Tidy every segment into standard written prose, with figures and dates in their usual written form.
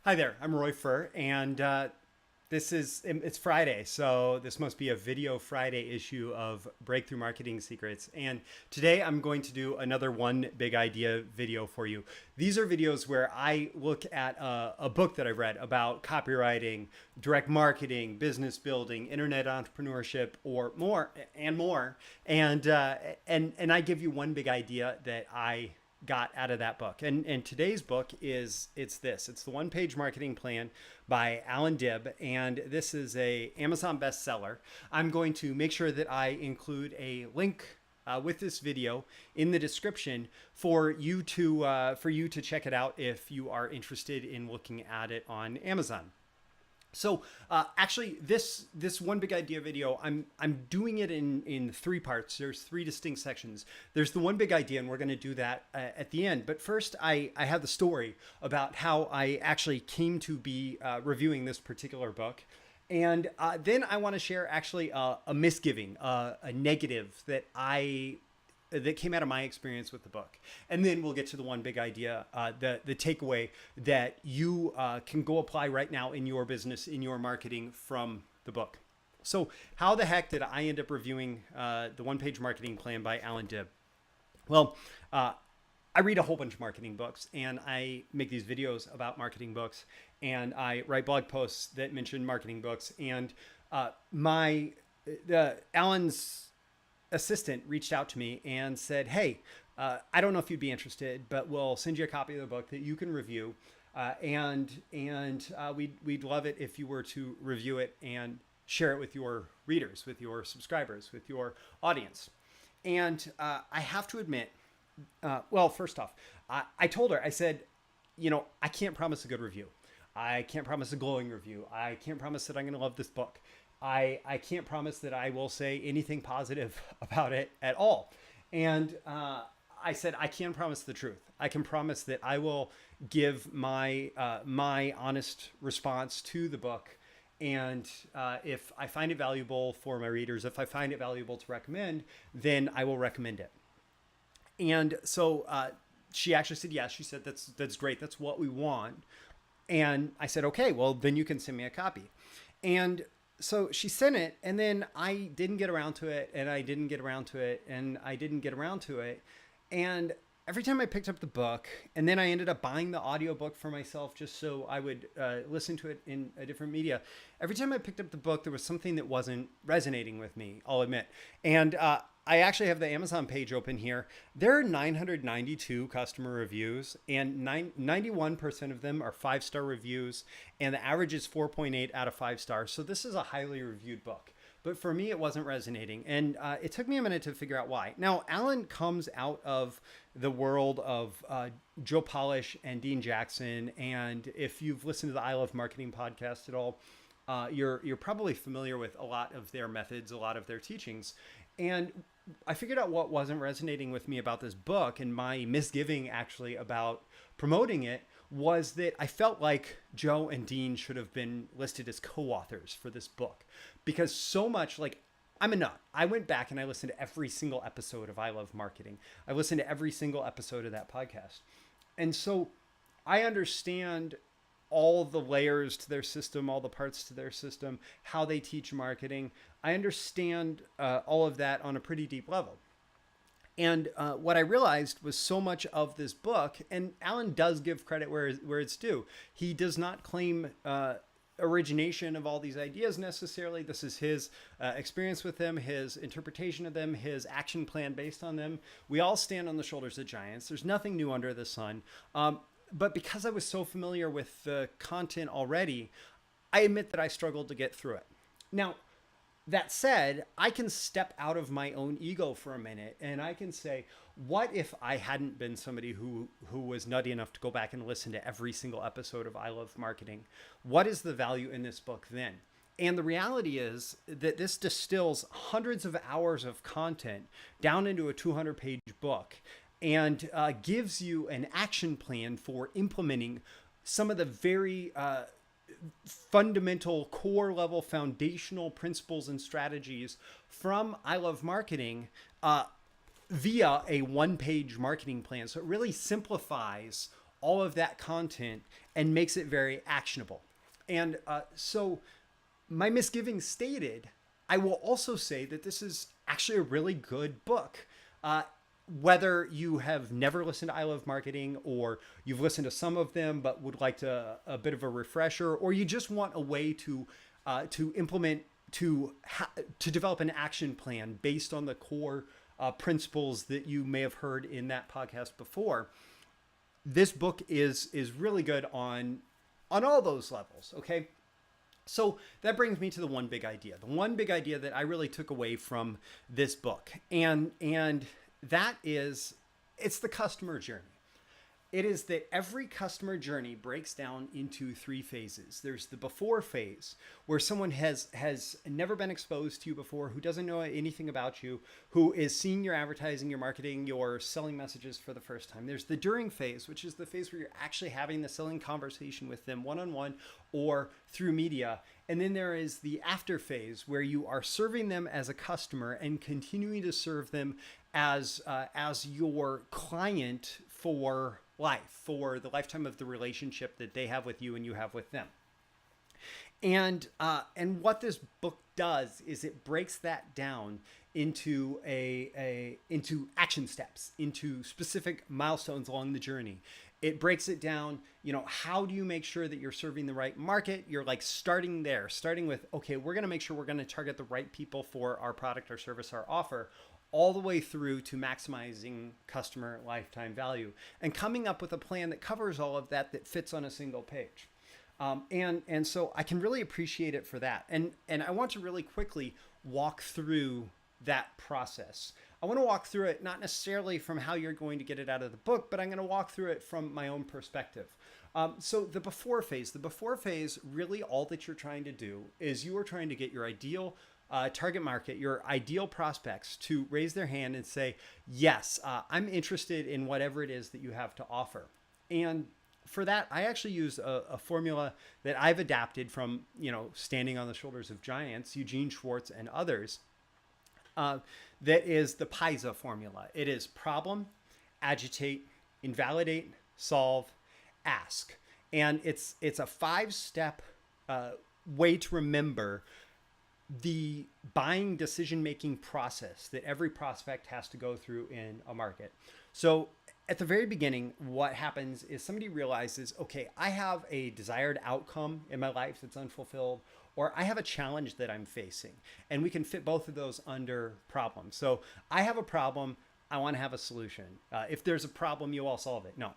Hi there, I'm Roy Furr, and it's Friday, so this must be a video Friday issue of Breakthrough Marketing Secrets. And today I'm going to do another one big idea video for you. These are videos where I look at a book that I've read about copywriting, direct marketing, business building, internet entrepreneurship, or more and more. And I give you one big idea that I got out of that book. And today's book it's the one-page marketing plan by Allan Dib, and this is a Amazon bestseller. I'm going to make sure that I include a link with this video in the description for you to check it out if you are interested in looking at it on Amazon. So actually, this one big idea video, I'm doing it in three parts. There's three distinct sections. There's the one big idea, and we're going to do that at the end. But first, I have the story about how I actually came to be reviewing this particular book. And then I want to share actually a misgiving, a negative that came out of my experience with the book. And then we'll get to the one big idea, the takeaway that you can go apply right now in your business, in your marketing from the book. So how the heck did I end up reviewing the one-page marketing plan by Allan Dib? Well, I read a whole bunch of marketing books, and I make these videos about marketing books, and I write blog posts that mention marketing books. And Allan's assistant reached out to me and said, hey, I don't know if you'd be interested, but we'll send you a copy of the book that you can review. And we'd love it if you were to review it and share it with your readers, with your subscribers, with your audience. And I have to admit, well, first off, I told her, I said, I can't promise a good review. I can't promise a glowing review. I can't promise that I'm going to love this book. I can't promise that I will say anything positive about it at all. And I said, I can promise the truth. I can promise that I will give my honest response to the book. And if I find it valuable for my readers, if I find it valuable to recommend, then I will recommend it. And so she actually said, yes. She said, that's great. That's what we want. And I said, okay, well, then you can send me a copy. And so she sent it, and then I didn't get around to it, and I didn't get around to it, and I didn't get around to it. And every time I picked up the book, and then I ended up buying the audiobook for myself just so I would listen to it in a different media. Every time I picked up the book, there was something that wasn't resonating with me, I'll admit. And I actually have the Amazon page open here. There are 992 customer reviews, and 91% of them are 5-star reviews, and the average is 4.8 out of 5 stars. So this is a highly reviewed book. But for me, it wasn't resonating, and it took me a minute to figure out why. Now, Allan comes out of the world of Joe Polish and Dean Jackson, and if you've listened to the I Love Marketing podcast at all, you're probably familiar with a lot of their methods, a lot of their teachings. And I figured out what wasn't resonating with me about this book, and my misgiving actually about promoting it was that I felt like Joe and Dean should have been listed as co-authors for this book, because so much, like, I'm a nut. I went back and I listened to every single episode of I Love Marketing. I listened to every single episode of that podcast. And so I understand all the layers to their system, all the parts to their system, how they teach marketing. I understand all of that on a pretty deep level. And what I realized was so much of this book, and Allan does give credit where it's due. He does not claim origination of all these ideas necessarily. This is his experience with them, his interpretation of them, his action plan based on them. We all stand on the shoulders of giants. There's nothing new under the sun. But because I was so familiar with the content already, I admit that I struggled to get through it. Now, that said, I can step out of my own ego for a minute, and I can say, what if I hadn't been somebody who was nutty enough to go back and listen to every single episode of I Love Marketing? What is the value in this book then? And the reality is that this distills hundreds of hours of content down into a 200-page book, and gives you an action plan for implementing some of the very fundamental, core level, foundational principles and strategies from I Love Marketing via a one-page marketing plan. So it really simplifies all of that content and makes it very actionable. And so my misgivings stated, I will also say that this is actually a really good book. Whether you have never listened to I Love Marketing, or you've listened to some of them but would like a bit of a refresher, or you just want a way to implement, to develop an action plan based on the core principles that you may have heard in that podcast before, this book is really good on all those levels. Okay. So that brings me to the one big idea. The one big idea that I really took away from this book, and that is, it's the customer journey. It is that every customer journey breaks down into 3 phases. There's the before phase, where someone has never been exposed to you before, who doesn't know anything about you, who is seeing your advertising, your marketing, your selling messages for the first time. There's the during phase, which is the phase where you're actually having the selling conversation with them one-on-one or through media. And then there is the after phase, where you are serving them as a customer and continuing to serve them as your client for life, for the lifetime of the relationship that they have with you and you have with them. And what this book does is it breaks that down into into action steps, into specific milestones along the journey. It breaks it down, how do you make sure that you're serving the right market? You're like starting with, okay, we're going to make sure we're going to target the right people for our product or service, our offer, all the way through to maximizing customer lifetime value and coming up with a plan that covers all of that fits on a single page. And so I can really appreciate it for that. And I want to really quickly walk through that process. I want to walk through it, not necessarily from how you're going to get it out of the book, but I'm going to walk through it from my own perspective. So the before phase, really all that you're trying to do is you are trying to get your ideal target market, your ideal prospects to raise their hand and say, yes, I'm interested in whatever it is that you have to offer. And for that, I actually use a formula that I've adapted from, standing on the shoulders of giants, Eugene Schwartz and others. That is the PISA formula. It is problem, agitate, invalidate, solve, ask. And it's a 5-step way to remember the buying decision-making process that every prospect has to go through in a market. So at the very beginning, what happens is somebody realizes, okay, I have a desired outcome in my life that's unfulfilled, or I have a challenge that I'm facing. And we can fit both of those under problem. So I have a problem, I want to have a solution. If there's a problem, you all solve it. No.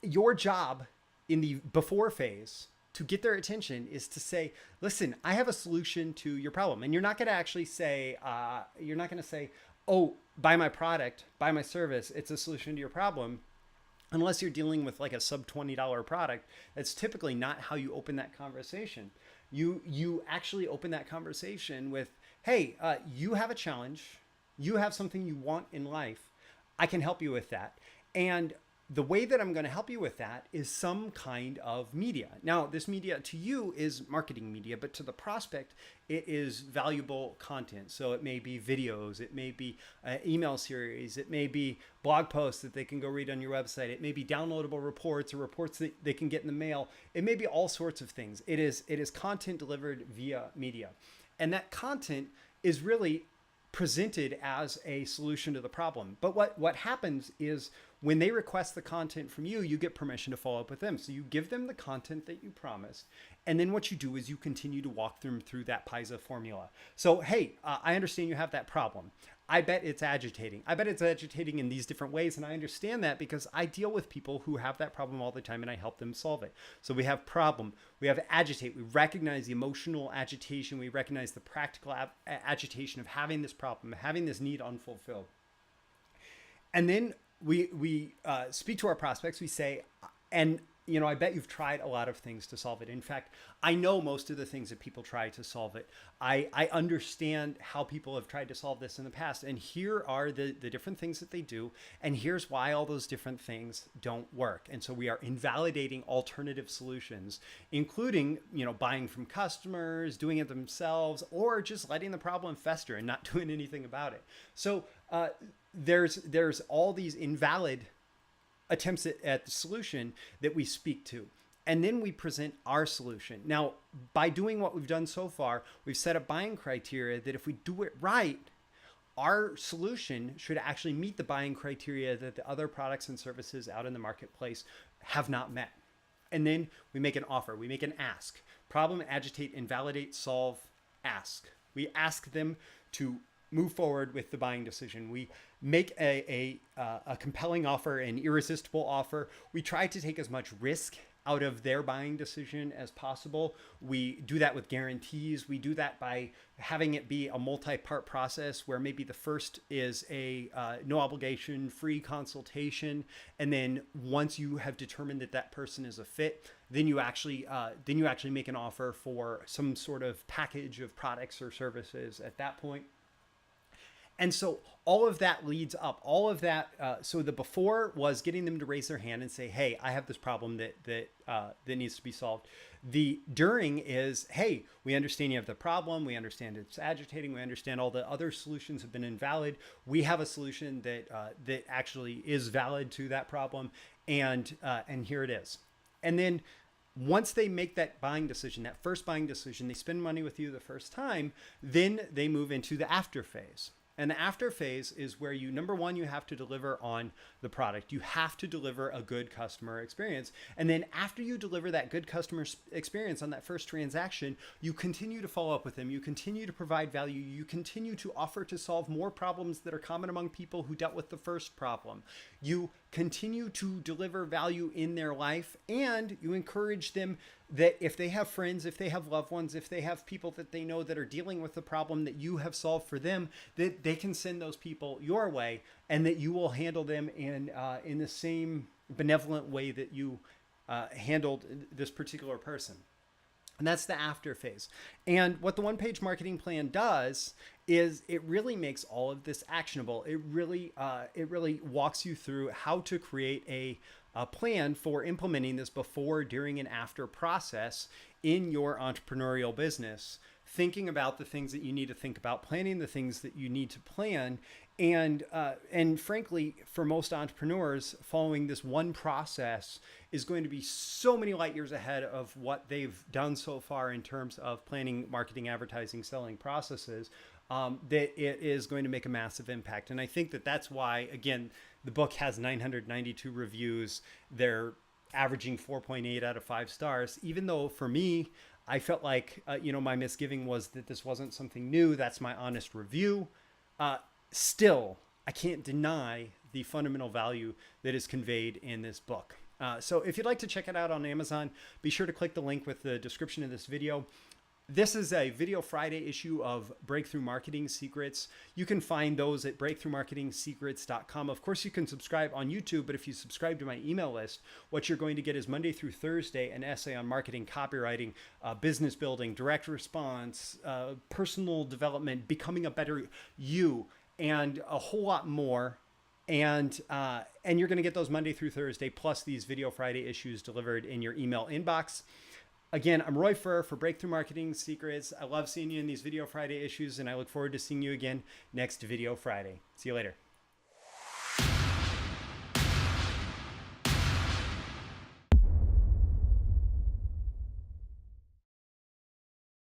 Your job in the before phase to get their attention is to say, listen, I have a solution to your problem. And you're not going to actually say, oh, buy my product, buy my service, it's a solution to your problem. Unless you're dealing with like a sub $20 product, that's typically not how you open that conversation. You actually open that conversation with, hey, you have a challenge. You have something you want in life. I can help you with that. And the way that I'm going to help you with that is some kind of media. Now, this media to you is marketing media, but to the prospect, it is valuable content. So it may be videos, it may be email series, it may be blog posts that they can go read on your website. It may be downloadable reports or reports that they can get in the mail. It may be all sorts of things. It is content delivered via media. And that content is really presented as a solution to the problem. But what happens is when they request the content from you, you get permission to follow up with them. So you give them the content that you promised. And then what you do is you continue to walk them through that PISA formula. So, hey, I understand you have that problem. I bet it's agitating. I bet it's agitating in these different ways. And I understand that because I deal with people who have that problem all the time and I help them solve it. So we have problem, we have agitate. We recognize the emotional agitation. We recognize the practical agitation of having this problem, having this need unfulfilled. And then we speak to our prospects. We say, and I bet you've tried a lot of things to solve it. In fact, I know most of the things that people try to solve it. I understand how people have tried to solve this in the past. And here are the different things that they do. And here's why all those different things don't work. And so we are invalidating alternative solutions, including, buying from customers, doing it themselves, or just letting the problem fester and not doing anything about it. So there's all these invalid attempts at the solution that we speak to. And then we present our solution. Now, by doing what we've done so far, we've set up buying criteria that if we do it right, our solution should actually meet the buying criteria that the other products and services out in the marketplace have not met. And then we make an offer, we make an ask. Problem, agitate, invalidate, solve, ask. We ask them to move forward with the buying decision. We make a compelling offer, an irresistible offer. We try to take as much risk out of their buying decision as possible. We do that with guarantees. We do that by having it be a multi-part process where maybe the first is a no obligation, free consultation. And then once you have determined that that person is a fit, then you actually make an offer for some sort of package of products or services at that point. And so all of that leads up, all of that. So the before was getting them to raise their hand and say, hey, I have this problem that needs to be solved. The during is, hey, we understand you have the problem. We understand it's agitating. We understand all the other solutions have been invalid. We have a solution that actually is valid to that problem. And here it is. And then once they make that buying decision, that first buying decision, they spend money with you the first time, then they move into the after phase. And the after phase is where you, number one, you have to deliver on the product. You have to deliver a good customer experience. And then after you deliver that good customer experience on that first transaction, you continue to follow up with them. You continue to provide value. You continue to offer to solve more problems that are common among people who dealt with the first problem. You continue to deliver value in their life, and you encourage them that if they have friends, if they have loved ones, if they have people that they know that are dealing with the problem that you have solved for them, that they can send those people your way, and that you will handle them in the same benevolent way that you handled this particular person. And that's the after phase. And what the one-page marketing plan does is it really makes all of this actionable. It really walks you through how to create a plan for implementing this before, during, and after process in your entrepreneurial business, thinking about the things that you need to think about, planning the things that you need to plan. And frankly, for most entrepreneurs, following this one process is going to be so many light years ahead of what they've done so far in terms of planning, marketing, advertising, selling processes, that it is going to make a massive impact. And I think that that's why, again, the book has 992 reviews. They're averaging 4.8 out of 5 stars, even though for me, I felt like, my misgiving was that this wasn't something new. That's my honest review. Still, I can't deny the fundamental value that is conveyed in this book. So if you'd like to check it out on Amazon, be sure to click the link with the description of this video. This is a Video Friday issue of Breakthrough Marketing Secrets. You can find those at breakthroughmarketingsecrets.com. Of course, you can subscribe on YouTube, but if you subscribe to my email list, what you're going to get is Monday through Thursday, an essay on marketing, copywriting, business building, direct response, personal development, becoming a better you, and a whole lot more. And you're going to get those Monday through Thursday, plus these Video Friday issues delivered in your email inbox. Again, I'm Roy Furr for Breakthrough Marketing Secrets. I love seeing you in these Video Friday issues, and I look forward to seeing you again next Video Friday. See you later.